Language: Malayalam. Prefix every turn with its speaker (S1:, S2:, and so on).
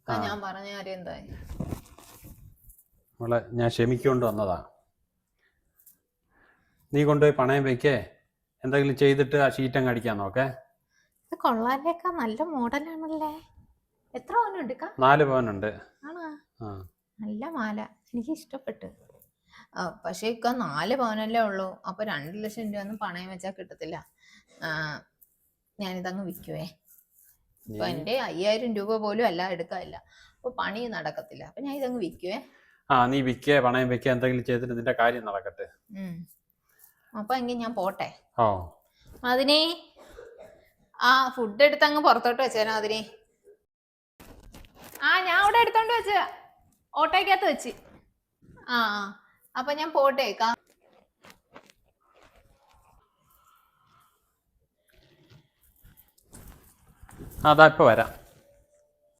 S1: ഞാൻ പറഞ്ഞ കാര്യം എന്തായി?
S2: മോളെ, ഞാൻ ക്ഷമിക്കൊണ്ട് വന്നതാ. നീ കൊണ്ടുപോയി പണയം വെക്കേ, എന്തെങ്കിലും ചെയ്തിട്ട് ആ ഷീറ്റങ്ങ് അടിക്കാൻ നോക്കേ.
S1: ഇത് കൊള്ളാലേക്കാ, നല്ല മോഡലാണല്ലേ. എത്ര പവനുണ്ട്?
S2: 4 പവനുണ്ട്.
S1: ആണോ? നല്ല മാല, എനിക്ക് ഇഷ്ടപ്പെട്ടു. പക്ഷേ 4 പവനല്ലേ ഉള്ളൂ. അപ്പൊ 2 ലക്ഷം രൂപ ഒന്നും പണയം വെച്ചാൽ കിട്ടത്തില്ല. ഞാനിതങ്ങ് വിൽക്കുവേ. ഇപ്പൊ എന്റെ 5000 രൂപ പോലും അല്ല എടുക്കാനില്ല. അപ്പൊ പണി നടക്കത്തില്ല. അപ്പൊ ഞാൻ ഇതങ്ങ് വിൽക്കുവേ.
S2: നീ വിൽക്കേ, പണയം വെക്കേ, എന്തെങ്കിലും ചെയ്തിട്ട് നിന്റെ കാര്യം നടക്കട്ടെ.
S1: അപ്പൊ എങ്കിൽ ഞാൻ പോട്ടെ. അതിനെ ഫുഡ് എടുത്ത് അങ്ങ് പുറത്തോട്ട് വെച്ചേരാ. അതിനെ ഞാൻ അവിടെ എടുത്തോണ്ട് വെച്ച ഓട്ടോയ്ക്കകത്ത് വെച്ച്. അപ്പൊ ഞാൻ പോട്ടേക്കാ.
S2: അതാ ഇപ്പൊ വരാം.